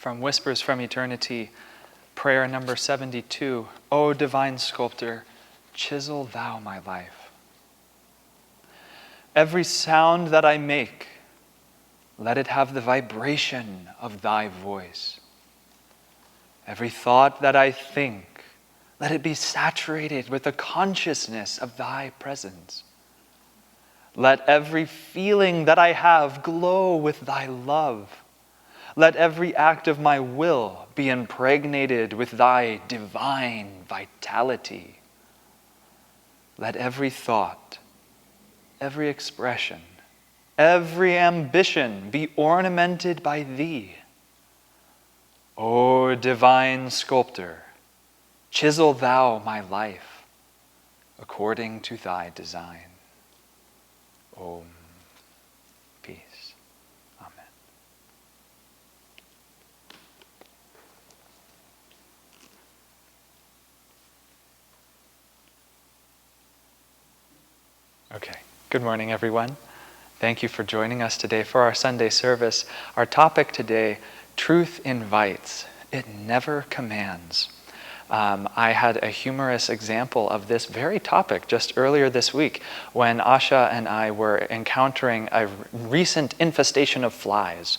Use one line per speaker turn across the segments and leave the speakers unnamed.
From Whispers from Eternity, prayer number 72. O divine sculptor, chisel thou my life. Every sound that I make, let it have the vibration of thy voice. Every thought that I think, let it be saturated with the consciousness of thy presence. Let every feeling that I have glow with thy love. Let every act of my will be impregnated with thy divine vitality. Let every thought, every expression, every ambition be ornamented by thee. O divine sculptor, chisel thou my life according to thy design. Om. Peace. Amen. Okay. Good morning, everyone. Thank you for joining us today for our Sunday service. Our topic today, truth invites, it never commands. I had a humorous example of this very topic just earlier this week when Asha and I were encountering a recent infestation of flies.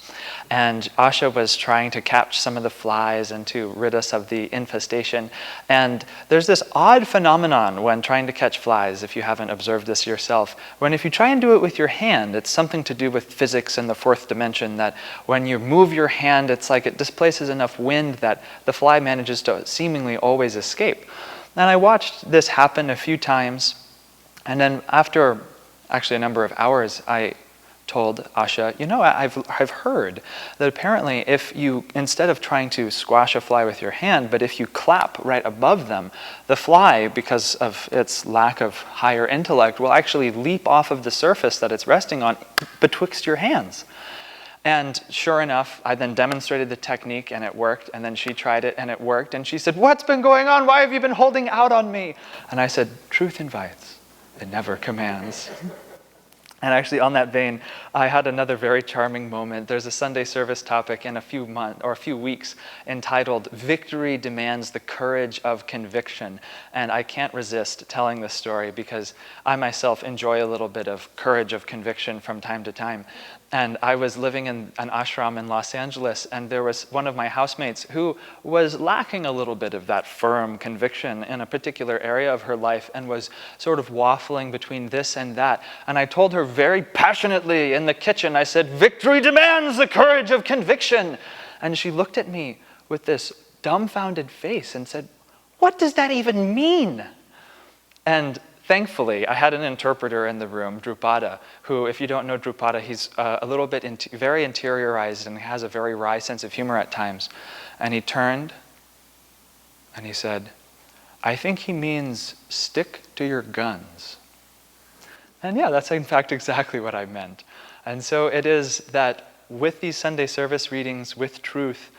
And Asha was trying to catch some of the flies and to rid us of the infestation. And there's this odd phenomenon when trying to catch flies, if you haven't observed this yourself, when if you try and do it with your hand, it's something to do with physics in the fourth dimension, that when you move your hand, it's like it displaces enough wind that the fly manages to seemingly always escape. And I watched this happen a few times, and then after actually a number of hours, I told Asha, I've heard that apparently if you, instead of trying to squash a fly with your hand, but if you clap right above them, the fly, because of its lack of higher intellect, will actually leap off of the surface that it's resting on betwixt your hands. And sure enough, I then demonstrated the technique and it worked, and then she tried it and it worked, and she said, "What's been going on? Why have you been holding out on me?" And I said, "Truth invites, it never commands." And actually on that vein, I had another very charming moment. There's a Sunday service topic in a few weeks entitled "Victory Demands the Courage of Conviction." And I can't resist telling this story because I myself enjoy a little bit of courage of conviction from time to time. And I was living in an ashram in Los Angeles, and there was one of my housemates who was lacking a little bit of that firm conviction in a particular area of her life and was sort of waffling between this and that. And I told her very passionately in the kitchen, I said, "Victory demands the courage of conviction." And she looked at me with this dumbfounded face and said, "What does that even mean?" And thankfully, I had an interpreter in the room, Drupada, who, if you don't know Drupada, he's a little bit very interiorized and has a very wry sense of humor at times. And he turned and he said, "I think he means stick to your guns." And yeah, that's in fact exactly what I meant. And so it is that with these Sunday service readings, with truth,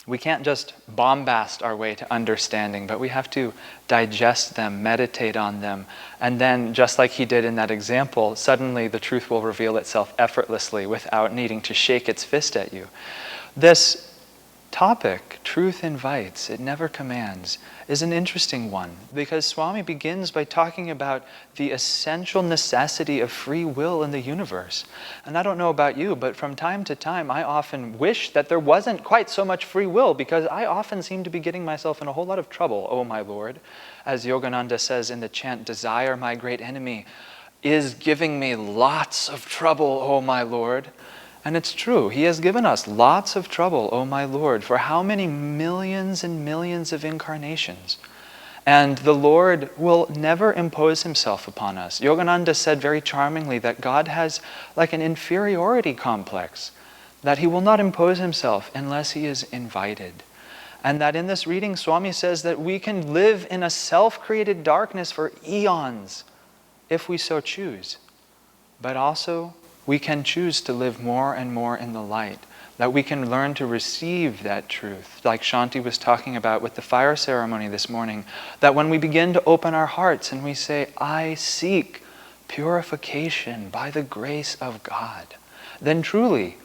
we can't just bombast our way to understanding, but we have to digest them, meditate on them, and then, just like he did in that example, suddenly the truth will reveal itself effortlessly without needing to shake its fist at you. This topic, truth invites, it never commands, is an interesting one because Swami begins by talking about the essential necessity of free will in the universe. And I don't know about you, but from time to time I often wish that there wasn't quite so much free will because I often seem to be getting myself in a whole lot of trouble, "O my Lord." As Yogananda says in the chant, "Desire, my great enemy, is giving me lots of trouble, O my Lord." And it's true, he has given us lots of trouble, O my Lord, for how many millions and millions of incarnations. And the Lord will never impose himself upon us. Yogananda said very charmingly that God has like an inferiority complex, that he will not impose himself unless he is invited. And that in this reading, Swami says that we can live in a self-created darkness for eons if we so choose. But also, we can choose to live more and more in the light, that we can learn to receive that truth, like Shanti was talking about with the fire ceremony this morning, that when we begin to open our hearts and we say, "I seek purification by the grace of God," then truly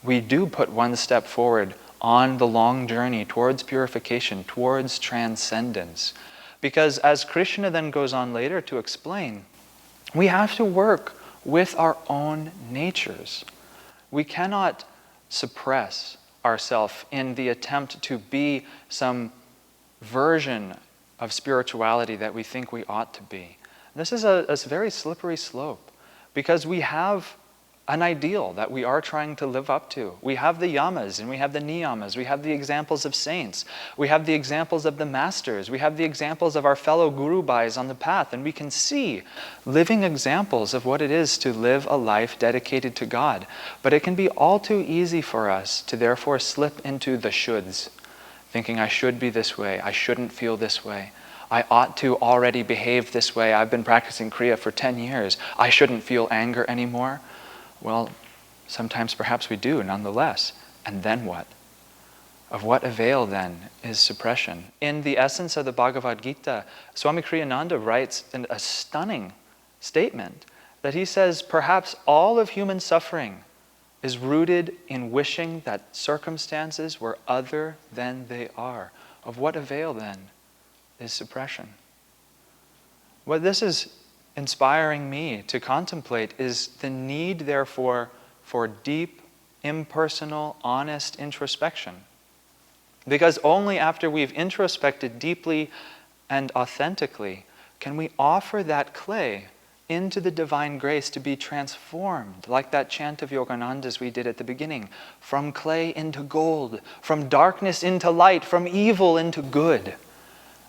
we do put one step forward on the long journey towards purification, towards transcendence. Because as Krishna then goes on later to explain, we have to work with our own natures. We cannot suppress ourselves in the attempt to be some version of spirituality that we think we ought to be. This is a very slippery slope because we have an ideal that we are trying to live up to. We have the yamas and we have the niyamas. We have the examples of saints. We have the examples of the masters. We have the examples of our fellow guru bhais on the path. And we can see living examples of what it is to live a life dedicated to God. But it can be all too easy for us to therefore slip into the shoulds, thinking I should be this way, I shouldn't feel this way. I ought to already behave this way. I've been practicing Kriya for 10 years. I shouldn't feel anger anymore. Well, sometimes perhaps we do nonetheless. And then what? Of what avail then is suppression? In the essence of the Bhagavad Gita, Swami Kriyananda writes a stunning statement that he says, perhaps all of human suffering is rooted in wishing that circumstances were other than they are. Of what avail then is suppression? What this is inspiring me to contemplate is the need, therefore, for deep, impersonal, honest introspection. Because only after we've introspected deeply and authentically can we offer that clay into the divine grace to be transformed, like that chant of Yogananda's we did at the beginning, from clay into gold, from darkness into light, from evil into good.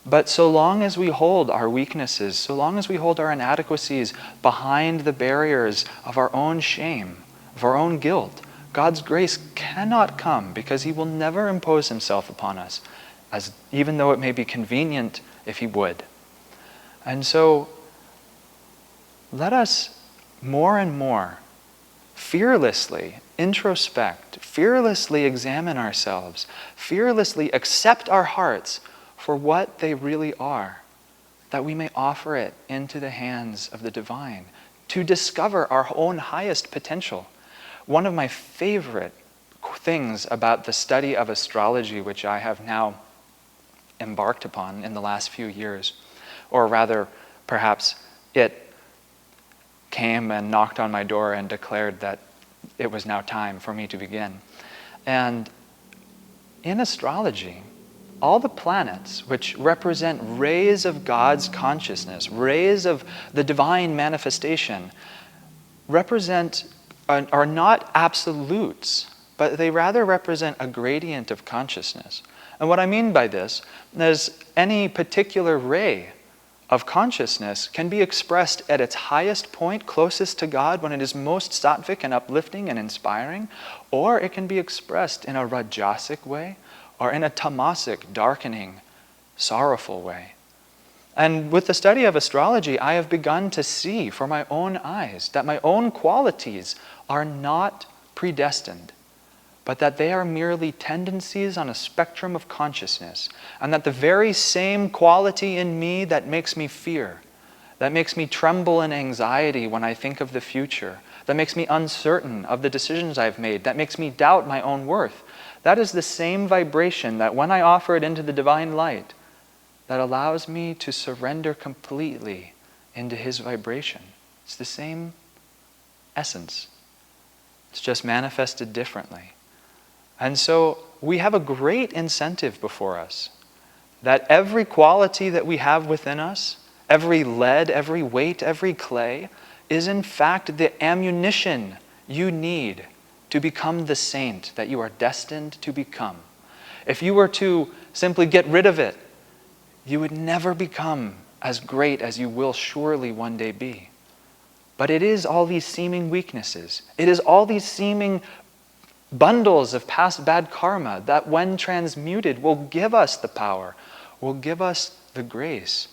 But so long as we hold our weaknesses, so long as we hold our inadequacies behind the barriers of our own shame, of our own guilt, God's grace cannot come because He will never impose Himself upon us, even though it may be convenient if He would. And so, let us more and more fearlessly introspect, fearlessly examine ourselves, fearlessly accept our hearts for what they really are, that we may offer it into the hands of the divine, to discover our own highest potential. One of my favorite things about the study of astrology, which I have now embarked upon in the last few years, or rather, perhaps it came and knocked on my door and declared that it was now time for me to begin. And in astrology, all the planets, which represent rays of God's consciousness, rays of the divine manifestation, are not absolutes, but they rather represent a gradient of consciousness. And what I mean by this is any particular ray of consciousness can be expressed at its highest point, closest to God, when it is most sattvic and uplifting and inspiring, or it can be expressed in a rajasic way, or in a tamasic, darkening, sorrowful way. And with the study of astrology, I have begun to see for my own eyes that my own qualities are not predestined, but that they are merely tendencies on a spectrum of consciousness, and that the very same quality in me that makes me fear, that makes me tremble in anxiety when I think of the future, that makes me uncertain of the decisions I've made, that makes me doubt my own worth, that is the same vibration that when I offer it into the divine light, that allows me to surrender completely into His vibration. It's the same essence. It's just manifested differently. And so we have a great incentive before us that every quality that we have within us, every lead, every weight, every clay, is in fact the ammunition you need to become the saint that you are destined to become. If you were to simply get rid of it, you would never become as great as you will surely one day be. But it is all these seeming weaknesses. It is all these seeming bundles of past bad karma that when transmuted will give us the power, will give us the grace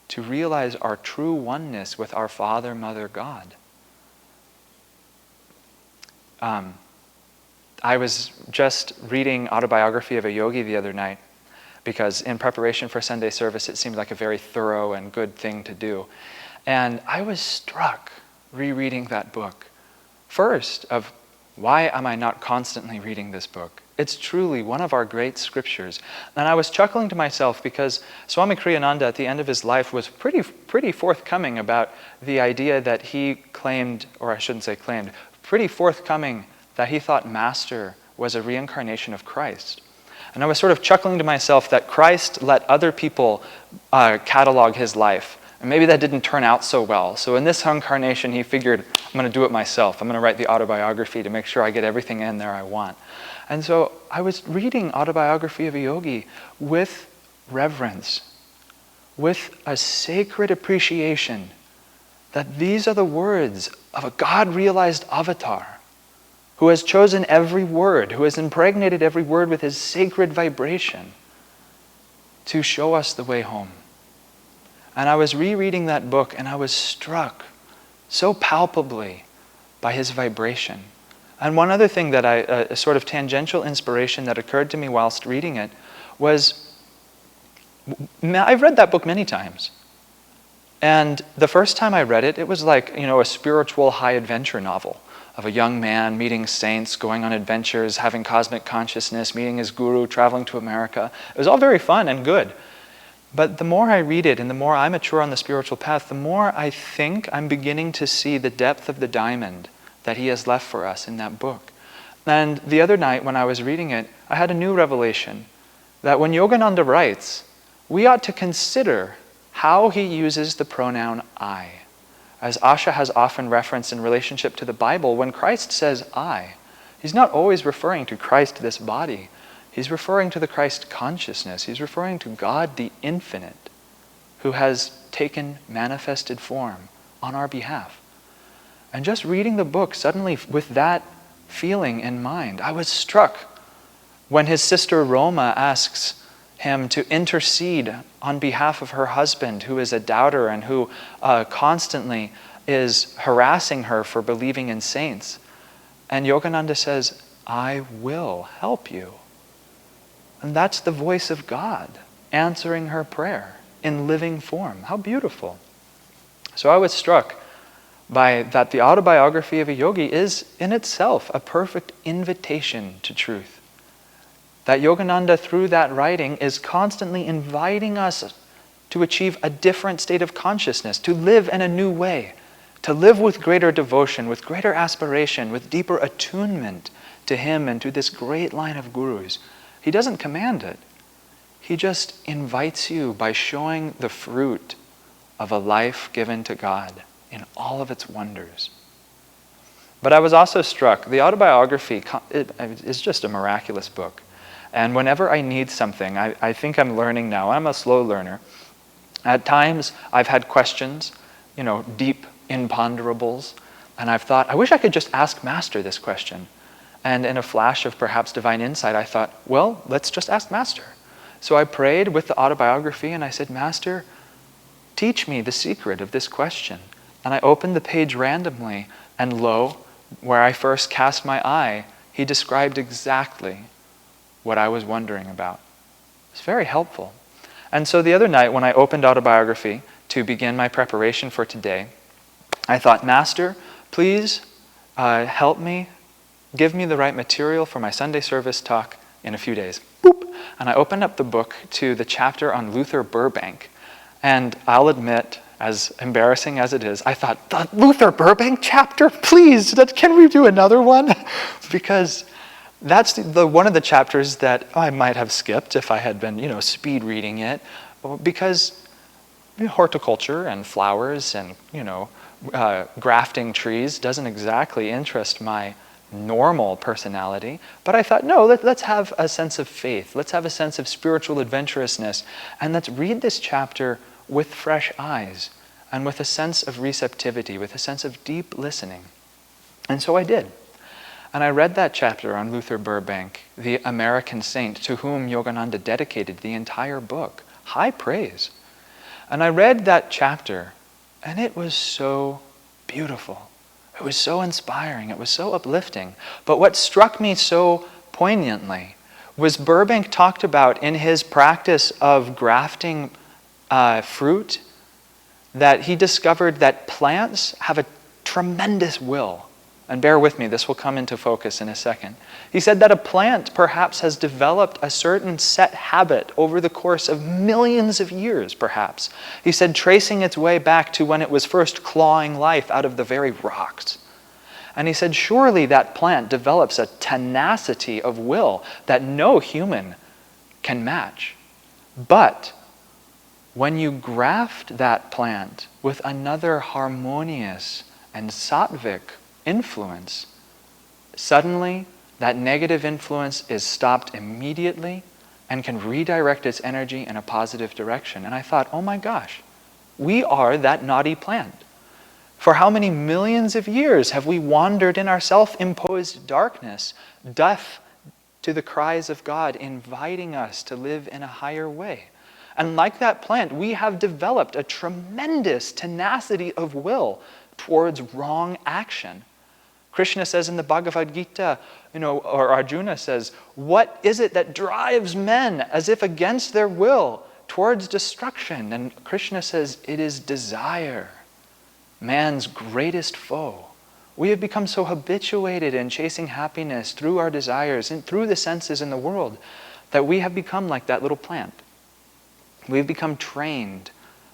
to realize our true oneness with our Father, Mother, God. I was just reading Autobiography of a Yogi the other night because in preparation for Sunday service it seemed like a very thorough and good thing to do. And I was struck rereading that book. First, of Why am I not constantly reading this book? It's truly one of our great scriptures. And I was chuckling to myself because Swami Kriyananda at the end of his life was pretty forthcoming about the idea that he claimed, or I shouldn't say claimed, pretty forthcoming that he thought Master was a reincarnation of Christ. And I was sort of chuckling to myself that Christ let other people catalog his life. And maybe that didn't turn out so well. So in this incarnation, he figured, I'm going to do it myself. I'm going to write the autobiography to make sure I get everything in there I want. And so I was reading Autobiography of a Yogi with reverence, with a sacred appreciation that these are the words of a God-realized avatar who has chosen every word, who has impregnated every word with his sacred vibration to show us the way home. And I was rereading that book and I was struck so palpably by his vibration. And one other thing that a sort of tangential inspiration that occurred to me whilst reading it was, I've read that book many times. And the first time I read it, it was like, a spiritual high adventure novel of a young man meeting saints, going on adventures, having cosmic consciousness, meeting his guru, traveling to America. It was all very fun and good. But the more I read it and the more I mature on the spiritual path, the more I think I'm beginning to see the depth of the diamond that he has left for us in that book. And the other night when I was reading it, I had a new revelation that when Yogananda writes, we ought to consider how he uses the pronoun I. As Asha has often referenced in relationship to the Bible, when Christ says I, he's not always referring to Christ, this body. He's referring to the Christ consciousness. He's referring to God the infinite, who has taken manifested form on our behalf. And just reading the book, suddenly with that feeling in mind, I was struck when his sister Roma asks him to intercede on behalf of her husband, who is a doubter and who constantly is harassing her for believing in saints. And Yogananda says, I will help you. And that's the voice of God answering her prayer in living form. How beautiful. So I was struck by that the autobiography of a yogi is in itself a perfect invitation to truth. That Yogananda, through that writing, is constantly inviting us to achieve a different state of consciousness, to live in a new way, to live with greater devotion, with greater aspiration, with deeper attunement to him and to this great line of gurus. He doesn't command it. He just invites you by showing the fruit of a life given to God in all of its wonders. But I was also struck, the autobiography is just a miraculous book. And whenever I need something, I think I'm learning now, I'm a slow learner. At times I've had questions, deep imponderables, and I've thought, I wish I could just ask Master this question. And in a flash of perhaps divine insight, I thought, well, let's just ask Master. So I prayed with the autobiography and I said, Master, teach me the secret of this question. And I opened the page randomly, and lo, where I first cast my eye, he described exactly what I was wondering about. It's very helpful. And so the other night when I opened autobiography to begin my preparation for today, I thought, Master, please help me, give me the right material for my Sunday service talk in a few days. Boop! And I opened up the book to the chapter on Luther Burbank. And I'll admit, as embarrassing as it is, I thought, the Luther Burbank chapter? Please, can we do another one? Because that's the one of the chapters that I might have skipped if I had been, speed reading it. Because horticulture and flowers and, grafting trees doesn't exactly interest my normal personality. But I thought, no, let's have a sense of faith. Let's have a sense of spiritual adventurousness. And let's read this chapter with fresh eyes and with a sense of receptivity, with a sense of deep listening. And so I did. And I read that chapter on Luther Burbank, the American saint to whom Yogananda dedicated the entire book. High praise. And I read that chapter, and it was so beautiful. It was so inspiring. It was so uplifting. But what struck me so poignantly was Burbank talked about in his practice of grafting fruit, that he discovered that plants have a tremendous will. And bear with me, this will come into focus in a second. He said that a plant perhaps has developed a certain set habit over the course of millions of years, perhaps. He said, tracing its way back to when it was first clawing life out of the very rocks. And he said, surely that plant develops a tenacity of will that no human can match. But when you graft that plant with another harmonious and sattvic influence, suddenly that negative influence is stopped immediately and can redirect its energy in a positive direction. And I thought, oh my gosh, we are that naughty plant. For how many millions of years have we wandered in our self-imposed darkness, deaf to the cries of God, inviting us to live in a higher way? And like that plant, we have developed a tremendous tenacity of will towards wrong action. Krishna says in the Bhagavad Gita, or Arjuna says, what is it that drives men as if against their will towards destruction? And Krishna says, it is desire, man's greatest foe. We have become so habituated in chasing happiness through our desires and through the senses in the world that we have become like that little plant. We've become trained,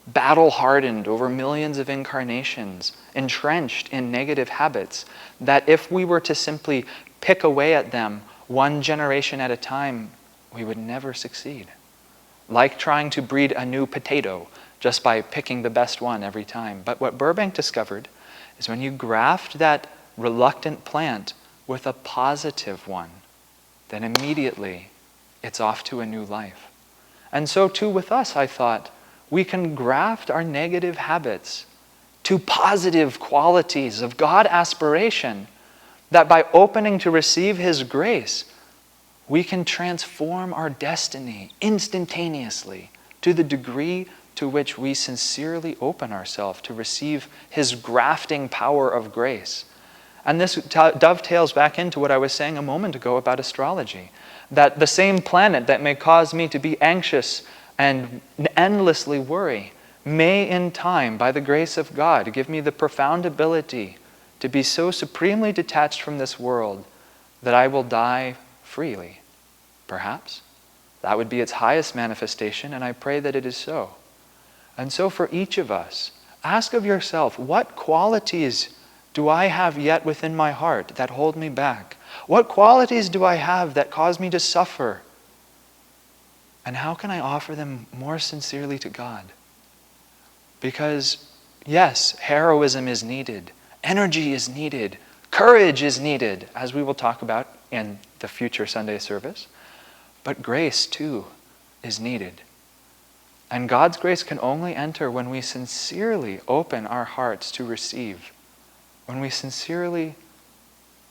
battle-hardened over millions of incarnations, entrenched in negative habits, that if we were to simply pick away at them one generation at a time, we would never succeed. Like trying to breed a new potato just by picking the best one every time. But what Burbank discovered is when you graft that reluctant plant with a positive one, then immediately it's off to a new life. And so too with us, I thought, we can graft our negative habits to positive qualities of God aspiration, that by opening to receive His grace, we can transform our destiny instantaneously to the degree to which we sincerely open ourselves to receive His grafting power of grace. And this dovetails back into what I was saying a moment ago about astrology, that the same planet that may cause me to be anxious and endlessly worry may in time, by the grace of God, give me the profound ability to be so supremely detached from this world that I will die freely. Perhaps that would be its highest manifestation, and I pray that it is so. And so for each of us, ask of yourself, what qualities do I have yet within my heart that hold me back? What qualities do I have that cause me to suffer? And how can I offer them more sincerely to God? Because, yes, heroism is needed, energy is needed, courage is needed, as we will talk about in the future Sunday service. But grace, too, is needed. And God's grace can only enter when we sincerely open our hearts to receive, when we sincerely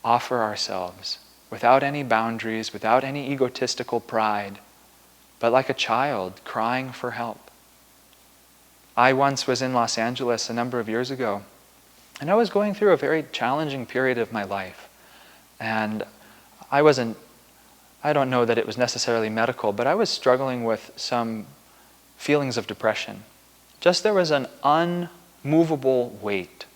offer ourselves without any boundaries, without any egotistical pride, but like a child crying for help. I once was in Los Angeles a number of years ago, and I was going through a very challenging period of my life. And I don't know that it was necessarily medical, but I was struggling with some feelings of depression. Just there was an unmovable weight,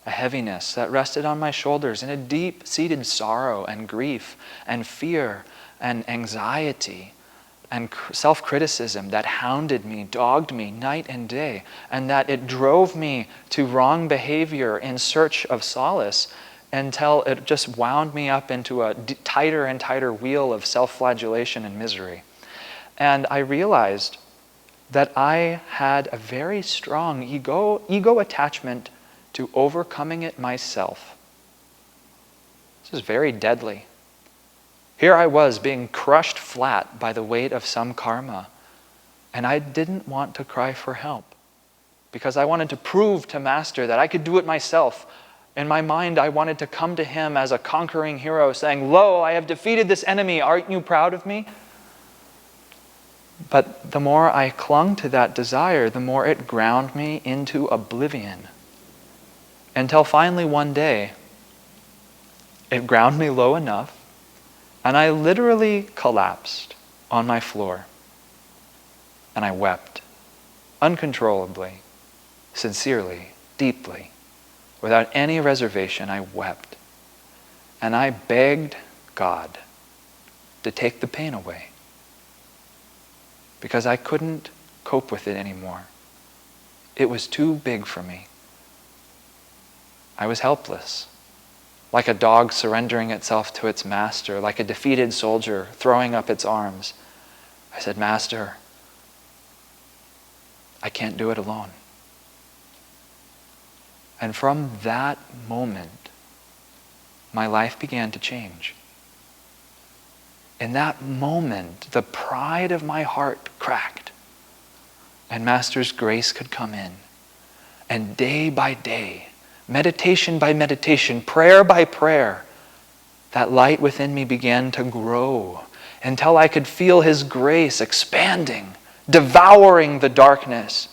a heaviness that rested on my shoulders, and a deep-seated sorrow and grief and fear and anxiety and self-criticism that hounded me, dogged me night and day, and that it drove me to wrong behavior in search of solace until it just wound me up into a tighter and tighter wheel of self-flagellation and misery. And I realized that I had a very strong ego attachment to overcoming it myself. This is very deadly. Here I was being crushed flat by the weight of some karma, and I didn't want to cry for help because I wanted to prove to Master that I could do it myself. In my mind, I wanted to come to Him as a conquering hero saying, "Lo, I have defeated this enemy. Aren't you proud of me?" But the more I clung to that desire, the more it ground me into oblivion. Until finally one day, it ground me low enough, and I literally collapsed on my floor. And I wept, uncontrollably, sincerely, deeply. Without any reservation, I wept. and I begged God to take the pain away because I couldn't cope with it anymore. It was too big for me. I was helpless, like a dog surrendering itself to its master, like a defeated soldier throwing up its arms. I said, Master, I can't do it alone. And from that moment, my life began to change. In that moment, the pride of my heart cracked, and Master's grace could come in. And day by day, meditation by meditation, prayer by prayer, that light within me began to grow until I could feel His grace expanding, devouring the darkness,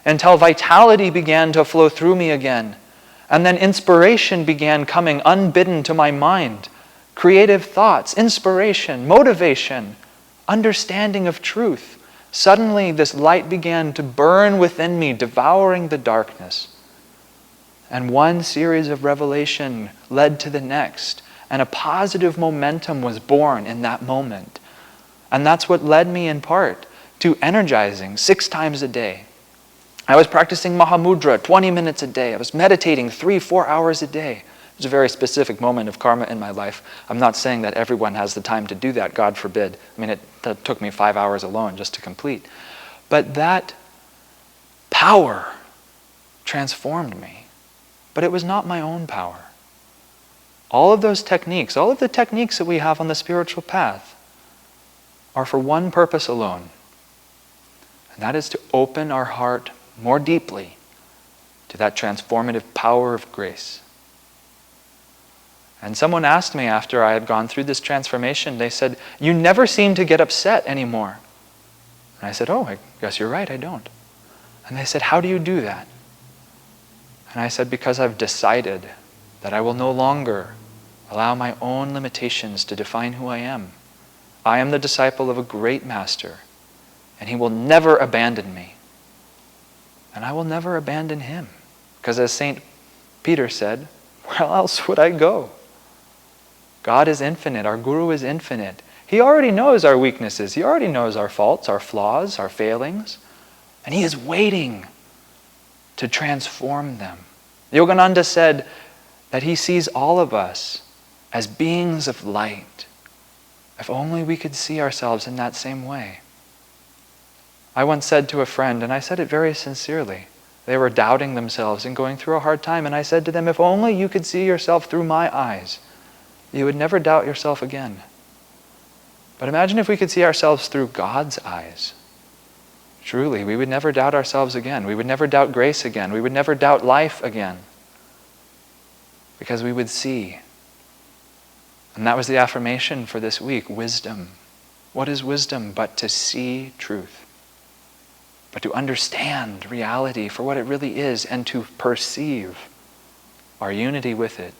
until vitality began to flow through me again. And then inspiration began coming unbidden to my mind. Creative thoughts, inspiration, motivation, understanding of truth. Suddenly this light began to burn within me, devouring the darkness. And one series of revelation led to the next, and a positive momentum was born in that moment. And that's what led me in part to energizing 6 times a day. I was practicing Mahamudra 20 minutes a day. I was meditating 3-4 hours a day. It was a very specific moment of karma in my life. I'm not saying that everyone has the time to do that, God forbid. I mean, that took me 5 hours alone just to complete. But that power transformed me. But it was not my own power. All of those techniques, all of the techniques that we have on the spiritual path are for one purpose alone. And that is to open our heart more deeply to that transformative power of grace. And someone asked me after I had gone through this transformation, they said, "You never seem to get upset anymore." And I said, "Oh, I guess you're right, I don't." And they said, "How do you do that?" And I said, "Because I've decided that I will no longer allow my own limitations to define who I am. I am the disciple of a great master, and He will never abandon me. And I will never abandon Him. Because as St. Peter said, where else would I go? God is infinite. Our Guru is infinite. He already knows our weaknesses. He already knows our faults, our flaws, our failings. And He is waiting to transform them. Yogananda said that he sees all of us as beings of light. If only we could see ourselves in that same way. I once said to a friend, and I said it very sincerely, they were doubting themselves and going through a hard time, and I said to them, if only you could see yourself through my eyes, you would never doubt yourself again. But imagine if we could see ourselves through God's eyes. Truly, we would never doubt ourselves again. We would never doubt grace again. We would never doubt life again. Because we would see. And that was the affirmation for this week, wisdom. What is wisdom but to see truth? But to understand reality for what it really is and to perceive our unity with it.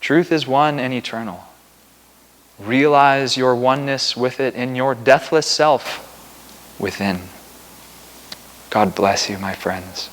Truth is one and eternal. Realize your oneness with it in your deathless self within. God bless you, my friends.